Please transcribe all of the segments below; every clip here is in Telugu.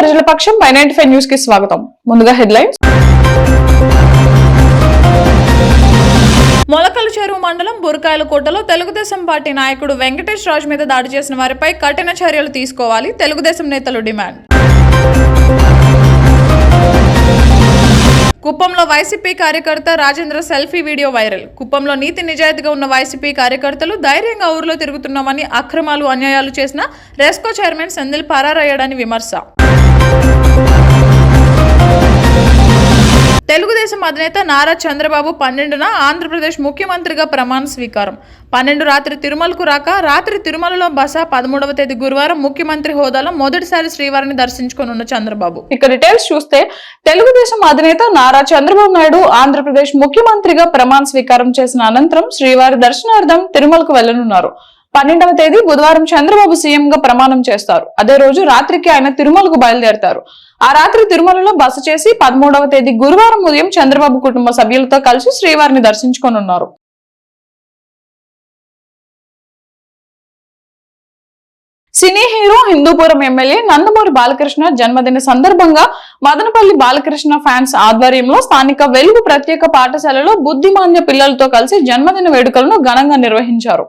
ప్రజల పక్షం Y95 న్యూస్ కి స్వాగతం. ముందుగా హెడ్లైన్స్. మొలకల చెరువు మండలం బురకాయలకోటలో తెలుగుదేశం పార్టీ నాయకుడు వెంకటేష్ రాజు మీద దాడి చేసిన వారిపై కఠిన చర్యలు తీసుకోవాలి తెలుగుదేశం నేతలు డిమాండ్. కుప్పంలో వైసీపీ కార్యకర్త రాజేంద్ర సెల్ఫీ వీడియో వైరల్. కుప్పంలో నీతి నిజాయితీగా ఉన్న వైసీపీ కార్యకర్తలు ధైర్యంగా ఊర్లో తిరుగుతున్నామని, అక్రమాలు అన్యాయాలు చేసిన రెస్కో చైర్మన్ సెంధిల్ పరారయ్యాడని విమర్శ. తెలుగుదేశం అధినేత నారా చంద్రబాబు 12న ఆంధ్రప్రదేశ్ ముఖ్యమంత్రిగా ప్రమాణ స్వీకారం. 12 రాత్రి తిరుమలకు రాక రాత్రి తిరుమలలో బస. 13వ తేదీ గురువారం ముఖ్యమంత్రి హోదాలో మొదటిసారి శ్రీవారిని దర్శించుకోనున్న చంద్రబాబు. ఇక డీటెయిల్స్ చూస్తే తెలుగుదేశం అధినేత నారా చంద్రబాబు నాయుడు ఆంధ్రప్రదేశ్ ముఖ్యమంత్రిగా ప్రమాణ స్వీకారం చేసిన అనంతరం శ్రీవారి దర్శనార్థం తిరుమలకు వెళ్లనున్నారు. 12వ తేదీ బుధవారం చంద్రబాబు సీఎం గా ప్రమాణం చేస్తారు. అదే రోజు రాత్రికి ఆయన తిరుమలకు బయలుదేరతారు. ఆ రాత్రి తిరుమలలో బస చేసి 13వ తేదీ గురువారం ఉదయం చంద్రబాబు కుటుంబ సభ్యులతో కలిసి శ్రీవారిని దర్శించుకోనున్నారు. Cine hero Hindupuram MLA Nandamuri Balakrishna జన్మదిన సందర్భంగా మదనపల్లి బాలకృష్ణ ఫ్యాన్స్ ఆధ్వర్యంలో స్థానిక వెలుగు ప్రత్యేక పాఠశాలలో బుద్ధిమాంద్య పిల్లలతో కలిసి జన్మదిన వేడుకలను ఘనంగా నిర్వహించారు.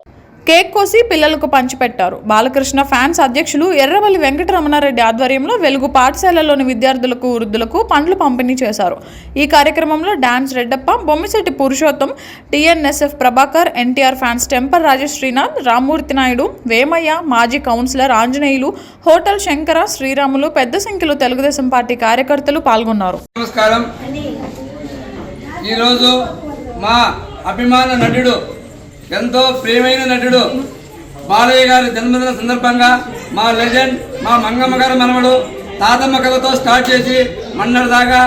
కేక్ కోసి పిల్లలకు పంచిపెట్టారు. బాలకృష్ణ ఫ్యాన్స్ అధ్యక్షులు ఎర్రవల్లి వెంకటరమణారెడ్డి ఆధ్వర్యంలో వెలుగు పాఠశాలలోని విద్యార్థులకు, వృద్ధులకు పండ్లు పంపిణీ చేశారు. ఈ కార్యక్రమంలో dance Reddappa, Bommisetti Purushottam, TNSF Prabhakar, NTR fans Temper Rajesh Srinath, Rammurthy Naidu, Vemayya, మాజీ కౌన్సిలర్ ఆంజనేయులు, హోటల్ శంకర, శ్రీరాములు పెద్ద సంఖ్యలో తెలుగుదేశం పార్టీ కార్యకర్తలు పాల్గొన్నారు. నమస్కారం. ఈరోజు మా అభిమాన నటుడు, ఎంతో ప్రియమైన నటుడు బాలయ్య గారి జన్మదిన సందర్భంగా మా లెజెండ్, మా మంగమ్మ గారి మనవడు తాతమ్మ కథతో స్టార్ట్ చేసి మన్నర్ దాకా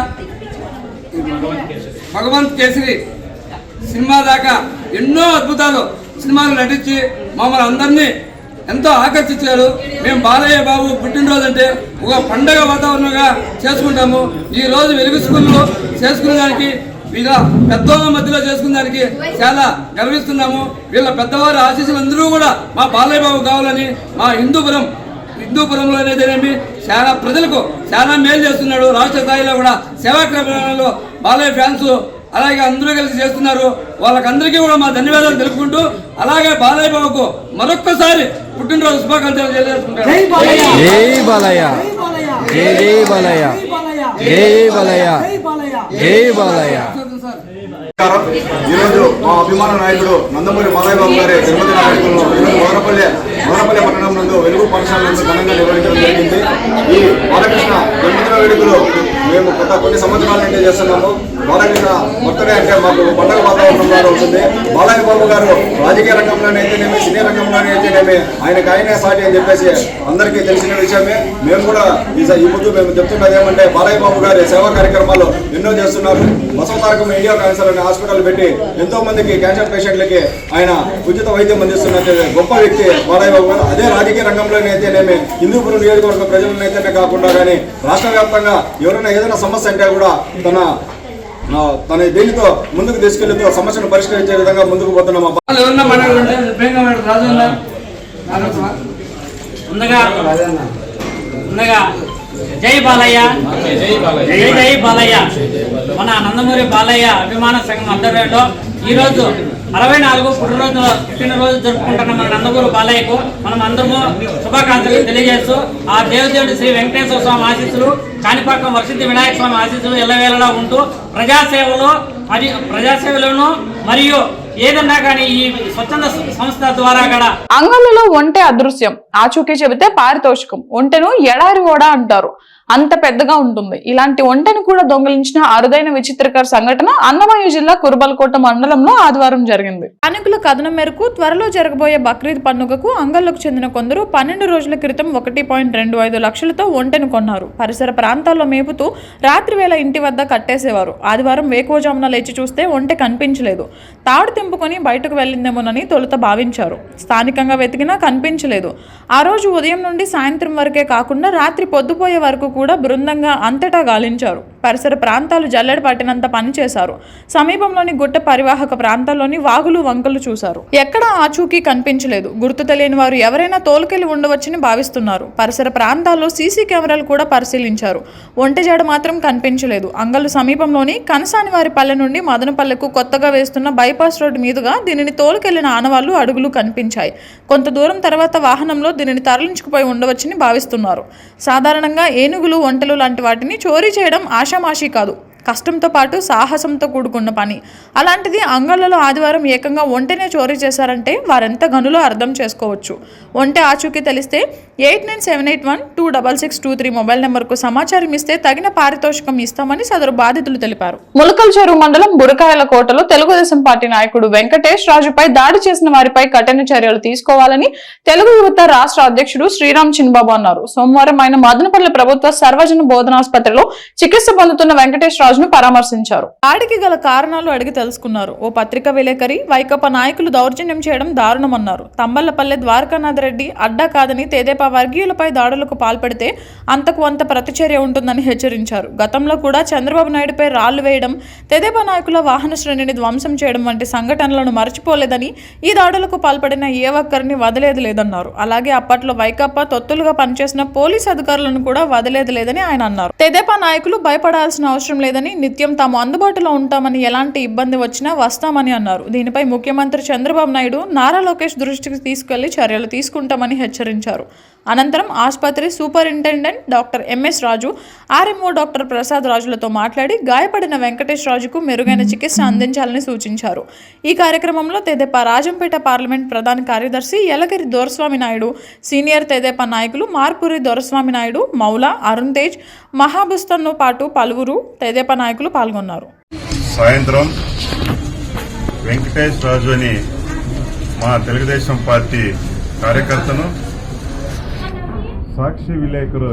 భగవంత్ కేసరి సినిమా దాకా ఎన్నో అద్భుతాలు సినిమాలు నటించి మమ్మల్ని అందరినీ ఎంతో ఆకర్షించారు. మేము బాలయ్య బాబు పుట్టినరోజు అంటే ఒక పండగ వాతావరణంగా చేసుకుంటాము. ఈరోజు వెలుగు స్కూల్లో చేసుకునేదానికి, వీళ్ళ పెద్దవాళ్ళ మధ్యలో చేసుకునేదానికి చాలా గర్విస్తున్నాము. వీళ్ళ పెద్దవారి ఆశీస్సులు అందరూ కూడా మా బాలయ్య బాబు కావాలని మా హిందూపురంలో అనేదేమి చాలా ప్రజలకు చాలా మేలు చేస్తున్నాడు. రాష్ట్ర స్థాయిలో కూడా సేవా కార్యక్రమాల్లో బాలయ్య ఫ్యాన్స్ అలాగే అందరూ కలిసి చేస్తున్నారు. వాళ్ళకందరికీ కూడా మా ధన్యవాదాలు తెలుపుకుంటూ, అలాగే బాలయ్య బాబుకు మరొక్కసారి పుట్టినరోజు శుభాకాంక్షలు తెలియజేసుకుంటారు. జై బాలయ్య, జై జై బాలయ్య, జై బాలయ్య, జై బాలయ్య. ఈరోజు మా అభిమాన నాయకుడు నందమూరి బాలయ్య బాబు గారి జన్మదిన వేడుకలను మదనపల్లి పట్టణం నందు వెలుగు పాఠశాల నందు ఘనంగా నిర్వహించడం జరిగింది. ఈ బాలకృష్ణ జన్మదిన వేడుకలు మేము కొన్ని సంవత్సరాల నుండి చేస్తున్నాము. బాలకృష్ణ బర్త్డే అంటే మాకు పండుగ వాతావరణంలో ఉంటుంది. బాలయ్య బాబు గారు రాజకీయ రంగంలోనే అయితేనేమి, సినీ రంగంలోనే అయితేనేమి ఆయనే సాటి అని చెప్పేసి అందరికీ తెలిసిన విషయమే. మేము కూడా ఈ ముందు మేము చెప్తున్నది ఏమంటే, బాలయ్య బాబు గారి సేవా కార్యక్రమాలు ఎన్నో చేస్తున్నారు. బసవతారకం ఇండియా క్యాన్సర్ అనే హాస్పిటల్ పెట్టి ఎంతో మందికి క్యాన్సర్ పేషెంట్లకి ఆయన ఉచిత వైద్యం అందిస్తున్న గొప్ప వ్యక్తి బాలయ్య బాబు గారు. అదే రాజకీయ రంగంలోనే అయితేనేమి, హిందూపురం నియోజకవర్గ ప్రజలనైతేనే కాకుండా కానీ రాష్ట్ర వ్యాప్తంగా ఎవరైనా ఏదైనా సమస్య అంటే కూడా తన దీనితో ముందుకు తీసుకెళ్తూ సమస్యను పరిష్కరించే విధంగా ముందుకు పోతున్నాం. జై బాలయ్య, జై జై బాలయ్య. మన నందమూరి బాలయ్య అభిమాన సంఘం ఆధ్వర్యంలో ఈరోజు 64 పుట్టినరోజు జరుపుకుంటున్న మన నందమూరి బాలయ్యకు మనం అందరము శుభాకాంక్షలు తెలియజేస్తూ, ఆ దేవదేవుడి శ్రీ వెంకటేశ్వర స్వామి ఆశీస్సులు, కాణిపాకం వర్షిద్ది వినాయక స్వామి ఆశీస్సులు ఎల్లవేళలా ఉంటూ ప్రజాసేవలను మరియు ఏదన్నా కానీ ఈ స్వచ్ఛంద సంస్థ ద్వారా కూడా అంగళ్ళలో ఒంటె అదృశ్యం. ఆచూకీ చెబితే పారితోషికం. ఒంటెను ఎడారి ఓడ అంటారు, అంత పెద్దగా ఉంటుంది. ఇలాంటి ఒంటెను కూడా దొంగిలించిన అరుదైన విచిత్రకర సంఘటన అన్నమయ్య జిల్లా కురబలకోట మండలంలో ఆదివారం జరిగింది. స్థానికుల కథనం మేరకు త్వరలో జరగబోయే బక్రీద్ పండుగకు అంగళ్లకు చెందిన కొందరు 12 రోజుల క్రితం 1.25 లక్షలతో ఒంటెను కొన్నారు. పరిసర ప్రాంతాల్లో మేపుతూ రాత్రి వేళ ఇంటి వద్ద కట్టేసేవారు. ఆదివారం వేకువజామున లేచి చూస్తే ఒంటె కనిపించలేదు. తాడు తెంపుకొని బయటకు వెళ్ళిందేమోనని తొలుత భావించారు. స్థానికంగా వెతికినా కనిపించలేదు. ఆ రోజు ఉదయం నుండి సాయంత్రం వరకే కాకుండా రాత్రి పొద్దుపోయే వరకు కూడా బృందంగా అంతటా గాలించారు. పరిసర ప్రాంతాలు జల్లెడ పట్టినంత పని చేశారు. సమీపంలోని గుట్ట పరివాహక ప్రాంతాల్లోని వాగులు వంకలు చూశారు. ఎక్కడా ఆచూకీ కనిపించలేదు. గుర్తు తెలియని వారు ఎవరైనా తోలుకెళ్లి ఉండవచ్చని భావిస్తున్నారు. పరిసర ప్రాంతాల్లో సీసీ కెమెరాలు కూడా పరిశీలించారు. ఒంటెజాడ మాత్రం కనిపించలేదు. అంగళ్ళు సమీపంలోని కనసాని వారి పల్లె నుండి మదనపల్లెకు కొత్తగా వేస్తున్న బైపాస్ రోడ్డు మీదుగా దీనిని తోలుకెళ్లిన ఆనవాళ్లు అడుగులు కనిపించాయి. కొంత దూరం తర్వాత వాహనంలో దీనిని తరలించుకుపోయి ఉండవచ్చని భావిస్తున్నారు. సాధారణంగా ఏనుగులు, ఒంటెలు లాంటి వాటిని చోరీ చేయడం ఆషామాషీ కాదు, కష్టంతో పాటు సాహసంతో కూడుకున్న పని. అలాంటిది అంగళ్ళలో ఆదివారం ఏకంగా ఒంటెనే చోరీ చేశారంటే వారెంత గనులో అర్థం చేసుకోవచ్చు. ఒంటె ఆచూకీ తెలిస్తే 8978126623 మొబైల్ నెంబర్కు సమాచారం ఇస్తే తగిన పారితోషికం ఇస్తామని సదరు బాధితులు తెలిపారు. ములకల్ చెరువు మండలం బురకాయల కోటలో తెలుగుదేశం పార్టీ నాయకుడు వెంకటేష్ రాజుపై దాడి చేసిన వారిపై కఠిన చర్యలు తీసుకోవాలని తెలుగు యువత రాష్ట్ర అధ్యక్షుడు శ్రీరామ్ చిన్బాబు అన్నారు. సోమవారం ఆయన మదనపల్లి ప్రభుత్వ సర్వజన బోధనాస్పత్రిలో చికిత్స పొందుతున్న వెంకటేష్ రాజును పరామర్శించారు. దాడికి గల కారణాలు అడిగి తెలుసుకున్నారు. ఓ పత్రిక విలేకరి వైకాపా నాయకులు దౌర్జన్యం చేయడం దారుణమన్నారు. తంబళ్లపల్లె ద్వారకానాథ్ రెడ్డి అడ్డా కాదని తెదేపా వర్గీయులపై దాడులకు పాల్పడితే అంతకు అంత ప్రతిచర్య ఉంటుందని హెచ్చరించారు. గతంలో కూడా చంద్రబాబు నాయుడుపై రాళ్లు వేయడం, తెదేపా నాయకుల వాహన శ్రేణిని ధ్వంసం చేయడం వంటి సంఘటనలను మర్చిపోలేదని, ఈ దాడులకు పాల్పడిన ఏ ఒక్కరిని వదిలేది లేదన్నారు. అలాగే అప్పట్లో వైకాపా తొత్తులుగా పనిచేసిన పోలీస్ అధికారులను కూడా వదిలేది లేదని ఆయన అన్నారు. తెదేపా నాయకులు భయపడాల్సిన అవసరం లేదని, నిత్యం తాము అందుబాటులో ఉంటామని, ఎలాంటి ఇబ్బంది వచ్చినా వస్తామని అన్నారు. దీనిపై ముఖ్యమంత్రి చంద్రబాబు నాయుడు నారా లోకేష్ దృష్టికి తీసుకెళ్లి చర్యలు తీసుకుంటామని హెచ్చరించారు. అనంతరం ఆసుపత్రి సూపరింటెండెంట్ డాక్టర్ ఎంఎస్ రాజు, ఆర్ఎంఓ డాక్టర్ ప్రసాద్ రాజులతో మాట్లాడి గాయపడిన వెంకటేష్ రాజుకు మెరుగైన చికిత్స అందించాలని సూచించారు. ఈ కార్యక్రమంలో తెదేపా రాజంపేట పార్లమెంట్ ప్రధాన కార్యదర్శి యలగిరి దొరస్వామి నాయుడు, సీనియర్ తెదేపా నాయకులు మార్పురి దొరస్వామి నాయుడు, మౌలా, అరుణ్ తేజ్, మహాబుస్తన్తో పాటు పలువురు తెదేపా నాయకులు పాల్గొన్నారు. సాయంత్రం వెంకటేష్ రాజు అని మా తెలుగుదేశం పార్టీ కార్యకర్తను, సాక్షి విలేకరు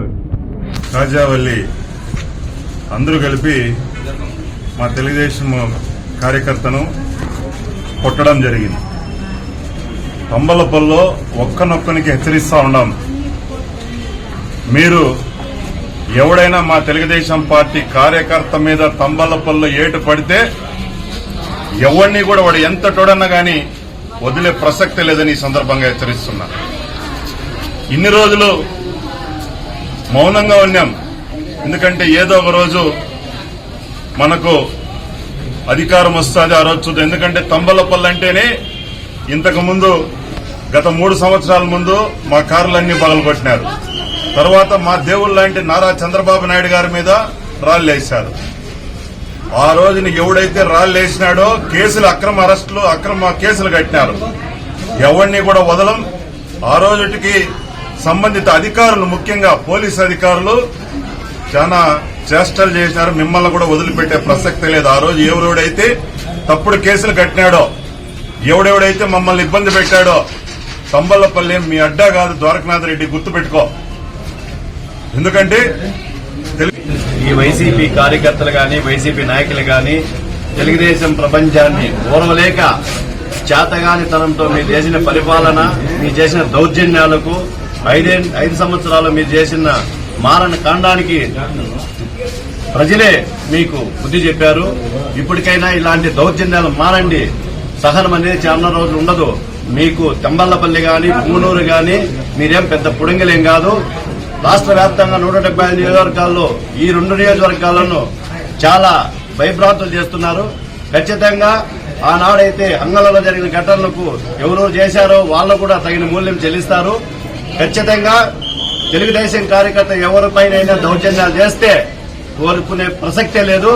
కాజావల్లి అందరూ కలిపి మా తెలుగుదేశం కార్యకర్తను కొట్టడం జరిగింది. తంబలపల్లో ఒక్కనొక్కనికి హెచ్చరిస్తా ఉన్నాం. మీరు ఎవడైనా మా తెలుగుదేశం పార్టీ కార్యకర్త మీద తంబలపల్లో ఏటు పడితే ఎవరిని కూడా వాడు ఎంత టోడన్నా గానీ వదిలే ప్రసక్తి లేదని ఈ సందర్భంగా హెచ్చరిస్తున్నా. ఇన్ని రోజులు మౌనంగా ఉన్నాం. ఎందుకంటే ఏదో ఒక రోజు మనకు అధికారం వస్తుంది, ఆ రోజు చూద్దాం. ఎందుకంటే తంబలపల్లి అంటేనే ఇంతకు ముందు గత 3 సంవత్సరాల ముందు మా కార్లన్నీ పగలగొట్టినారు. తర్వాత మా దేవుళ్ళు లాంటి నారా చంద్రబాబు నాయుడు గారి మీద రాళ్లేశారు. ఆ రోజున ఎవడైతే రాళ్లేసినాడో కేసులు, అక్రమ అరెస్టులు, అక్రమ కేసులు కట్టినారు. ఎవరిని కూడా వదలం. ఆ రోజుకి సంబంధిత అధికారులు, ముఖ్యంగా పోలీసు అధికారులు చాలా చేష్టలు చేసినారు. మిమ్మల్ని కూడా వదిలిపెట్టే ప్రసక్తి లేదు. ఆ రోజు ఎవరెవడైతే తప్పుడు కేసులు కట్టినాడో, ఎవడెవడైతే మమ్మల్ని ఇబ్బంది పెట్టాడో, తంబళ్లపల్లి మీ అడ్డా కాదు ద్వారకానాథ్ రెడ్డి, గుర్తుపెట్టుకో. ఎందుకంటే ఈ వైసీపీ కార్యకర్తలు గాని, వైసీపీ నాయకులు గాని తెలుగుదేశం ప్రపంచాన్ని ఓర్వలేక చేతగానితనంతో మీరు చేసిన పరిపాలన, మీరు చేసిన దౌర్జన్యాలకు 5 సంవత్సరాలు మీరు చేసిన మారణ కాండానికి ప్రజలే మీకు బుద్ధి చెప్పారు. ఇప్పటికైనా ఇలాంటి దౌర్జన్యాలు మారండి. సహనం అనేది చాలా రోజులు ఉండదు. మీకు తంబళ్లపల్లి గాని, పూనూరు గాని మీరేం పెద్ద పుడంగిలేం కాదు. రాష్ట్ర వ్యాప్తంగా 175 నియోజకవర్గాల్లో ఈ 2 నియోజకవర్గాలను చాలా భయభ్రాంతులు చేస్తున్నారు. ఖచ్చితంగా ఆనాడైతే అంగళంలో జరిగిన ఘటనలకు ఎవరు చేశారో వాళ్ళు కూడా తగిన మూల్యం చెల్లిస్తారు. ఖచ్చితంగా తెలుగుదేశం కార్యకర్త ఎవరిపైనైనా దౌర్జన్యాలు చేస్తే కోరుకునే ప్రసక్తే లేదు.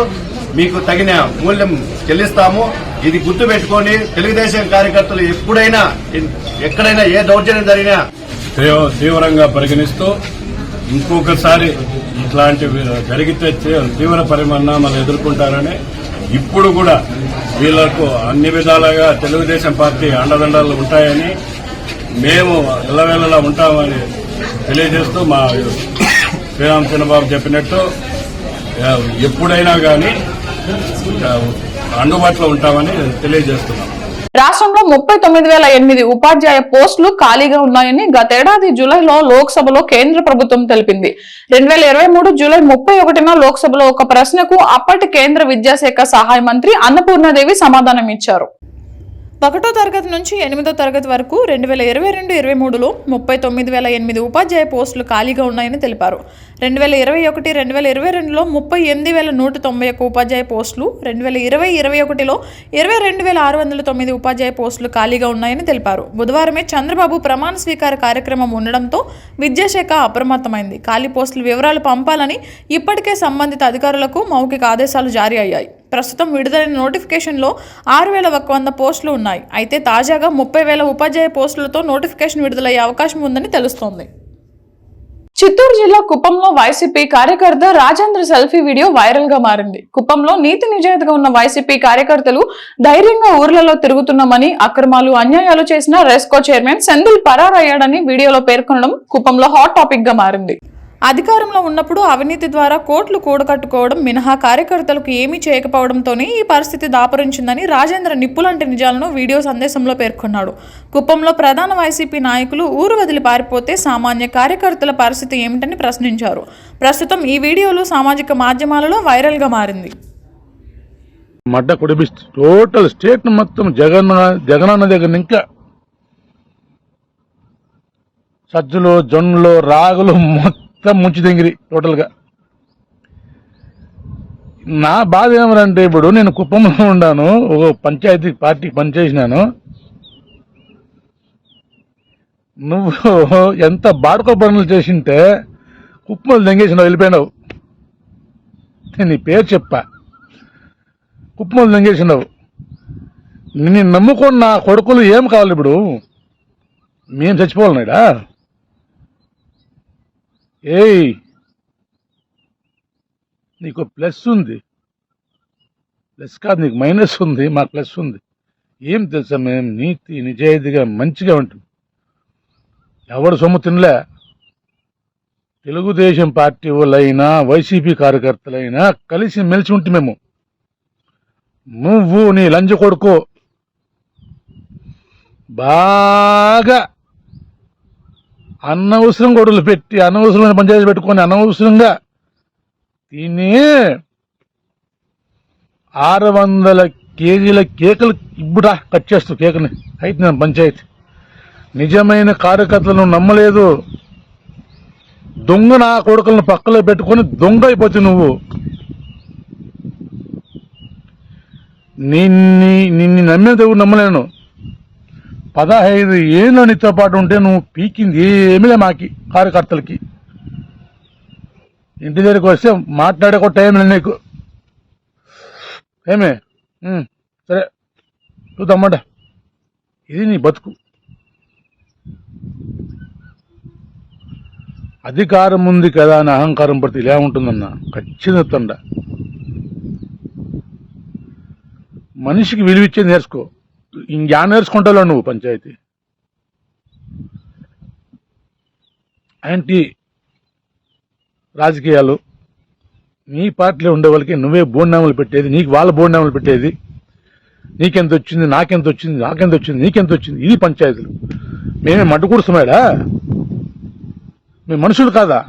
మీకు తగిన మూల్యం చెల్లిస్తాము. ఇది గుర్తు పెట్టుకోండి. తెలుగుదేశం కార్యకర్తలు ఎప్పుడైనా, ఎక్కడైనా ఏ దౌర్జన్యం జరిగినా తీవ్రంగా పరిగణిస్తూ ఇంకొకసారి ఇట్లాంటి జరిగితే తీవ్ర పరిణామాలు ఎదుర్కొంటారని, ఇప్పుడు కూడా వీళ్లకు అన్ని విధాలుగా తెలుగుదేశం పార్టీ అండదండలు ఉంటాయని, మేము ఎల్లవేళలా ఉంటామని తెలియజేస్తూ మా శ్రీరామ్ చంద్రబాబు చెప్పినట్టు ఎప్పుడైనా కానీ అందుబాటులో ఉంటామని తెలియజేస్తున్నాం. రాష్ట్రంలో 39,008 ఉపాధ్యాయ పోస్టులు ఖాళీగా ఉన్నాయని గతేడాది జూలైలో లోక్సభలో కేంద్ర ప్రభుత్వం తెలిపింది. 2023 జూలై 31న లోక్సభలో ఒక ప్రశ్నకు అప్పటి కేంద్ర విద్యాశాఖ సహాయ మంత్రి అన్నపూర్ణాదేవి సమాధానం ఇచ్చారు. 1వ తరగతి నుంచి 8వ తరగతి వరకు 2022-23లో 39,008 ఉపాధ్యాయ పోస్టులు ఖాళీగా ఉన్నాయని తెలిపారు. 2021-2022లో 38,191 ఉపాధ్యాయ పోస్టులు, 2020-21లో 22,609 ఉపాధ్యాయ పోస్టులు ఖాళీగా ఉన్నాయని తెలిపారు. బుధవారమే చంద్రబాబు ప్రమాణ స్వీకార కార్యక్రమం ఉండడంతో విద్యాశాఖ అప్రమత్తమైంది. ఖాళీ పోస్టుల వివరాలు పంపాలని ఇప్పటికే సంబంధిత అధికారులకు మౌఖిక ఆదేశాలు జారీ అయ్యాయి. ప్రస్తుతం విడుదలైన నోటిఫికేషన్లో 6,100 పోస్టులు ఉన్నాయి. అయితే తాజాగా 30,000 ఉపాధ్యాయ పోస్టులతో నోటిఫికేషన్ విడుదలయ్యే అవకాశం ఉందని తెలుస్తోంది. చిత్తూరు జిల్లా కుప్పంలో వైసీపీ కార్యకర్త రాజేంద్ర సెల్ఫీ వీడియో వైరల్ గా మారింది. కుప్పంలో నీతి నిజాయితీగా ఉన్న వైసీపీ కార్యకర్తలు ధైర్యంగా ఊర్లలో తిరుగుతున్నామని, అక్రమాలు అన్యాయాలు చేసిన రెస్కో చైర్మన్ సెంధిల్ పరారయ్యాడని వీడియోలో పేర్కొనడం కుప్పంలో హాట్ టాపిక్ గా మారింది. అధికారంలో ఉన్నప్పుడు అవినీతి ద్వారా కోట్లు కూడగట్టుకోవడం మినహా కార్యకర్తలకు ఏమీ చేయకపోవడంతోనే ఈ పరిస్థితి దాపురించిందని రాజేంద్ర నిప్పులాంటి నిజాలను వీడియో సందేశంలో పేర్కొన్నాడు. కుప్పంలో ప్రధాన వైసీపీ నాయకులు ఊరు వదిలి పారిపోతే సామాన్య కార్యకర్తల పరిస్థితి ఏమిటని ప్రశ్నించారు. ప్రస్తుతం ఈ వీడియోలు సామాజిక మాధ్యమాలలో వైరల్ గా మారింది. మడ్డ కుడిపిస్తూ టోటల్ స్టేట్ మొత్తం జగనన్న దగ్గర ఇంకా సజ్జలు, జొన్నలు, రాగులు మొత్తం ముంచి దింగిరి టోటల్గా. నా బాధ ఏమరంటే ఇప్పుడు నేను కుప్పంలో ఉన్నాను, ఒక పంచాయతీ పార్టీకి పనిచేసినాను. నువ్వు ఎంత బాడుకో పనులు చేసింటే కుప్పంలో దెంగేసినావు, వెళ్ళిపోయినావు. నేను నీ పేరు చెప్పా, కుప్పంలో దెంగేసినావు. నేను నమ్ముకున్న నా కొడుకులు ఏం కావాలి ఇప్పుడు? మేము చచ్చిపోవాలన్నాడా? ఏయ్, నీకు ప్లస్ ఉంది, ప్లస్ కాదు నీకు మైనస్ ఉంది, మాకు ప్లస్ ఉంది. ఏం తెలుసా, మేము నీతి నిజాయితీగా మంచిగా ఉంటుంది. ఎవడు సొమ్ము తినలే. తెలుగుదేశం పార్టీ వాళ్ళైనా వైసీపీ కార్యకర్తలైనా కలిసి మెలిసి ఉంటే మేము. నువ్వు నీ లంజ కొడుకు బాగా అనవసరం గొడవలు పెట్టి, అనవసరమైన పంచాయతీ పెట్టుకొని, అనవసరంగా తిని 600 కేజీల కేకులు ఇప్పుడా కట్ చేస్తూ కేకుని అయితే నేను పంచాయతీ. నిజమైన కార్యకర్తలను నమ్మలేదు. దొంగ నా కొడుకులను పక్కలో పెట్టుకొని దొంగ అయిపోతుంది నువ్వు. నిన్ను నమ్మిన దేవుడు నమ్మలేను. 15 ఏళ్ళు నీతో పాటు ఉంటే నువ్వు పీకింది ఏమిలే మాకి కార్యకర్తలకి. ఇంటి దగ్గరికి వస్తే మాట్లాడే కూడా టైం లేదు నీకు. ఏమే సరే చూద్దామట, ఇది నీ బతుకు. అధికారం ఉంది కదా అని అహంకారం పడితే ఇలా ఉంటుందన్న ఖచ్చితంగా. మనిషికి విలువిచ్చే నేర్చుకో. ఇంకా నేర్చుకుంటావు నువ్వు పంచాయతీ. యాంటీ రాజకీయాలు నీ పార్టీలో ఉండే వాళ్ళకి నువ్వే బోర్డునామాలు పెట్టేది, నీకు వాళ్ళ బోర్డునామాలు పెట్టేది. నీకెంత వచ్చింది, నాకెంత వచ్చింది, నాకెంత వచ్చింది, నీకెంత వచ్చింది, ఇది పంచాయతీలు. మేమే మడ్డుకూడుస్తున్నాడా? మేము మనుషులు కాదా?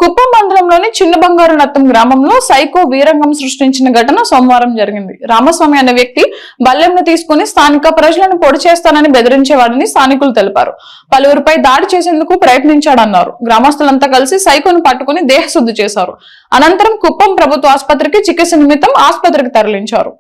కుప్పం మండలంలోని చిన్న బంగారు నత్తం గ్రామంలో సైకో వీరంగం సృష్టించిన ఘటన సోమవారం జరిగింది. రామస్వామి అనే వ్యక్తి బల్లెంను తీసుకుని స్థానిక ప్రజలను పొడి చేస్తానని బెదిరించేవాడని స్థానికులు తెలిపారు. పలువురిపై దాడి చేసేందుకు ప్రయత్నించాడన్నారు. గ్రామస్తులంతా కలిసి సైకోను పట్టుకుని దేహశుద్ధి చేశారు. అనంతరం కుప్పం ప్రభుత్వ ఆసుపత్రికి చికిత్స నిమిత్తం ఆసుపత్రికి తరలించారు.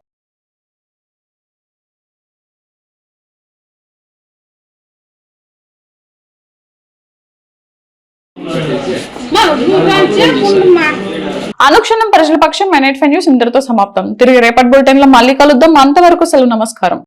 అనుక్షణం ప్రజల పక్షం. NH5 న్యూస్ ఇంతటితో సమాప్తం. తిరిగి రేపటి బులెటిన్ లో మళ్ళీ కలుద్దాం. అంతవరకు సెలవు, నమస్కారం.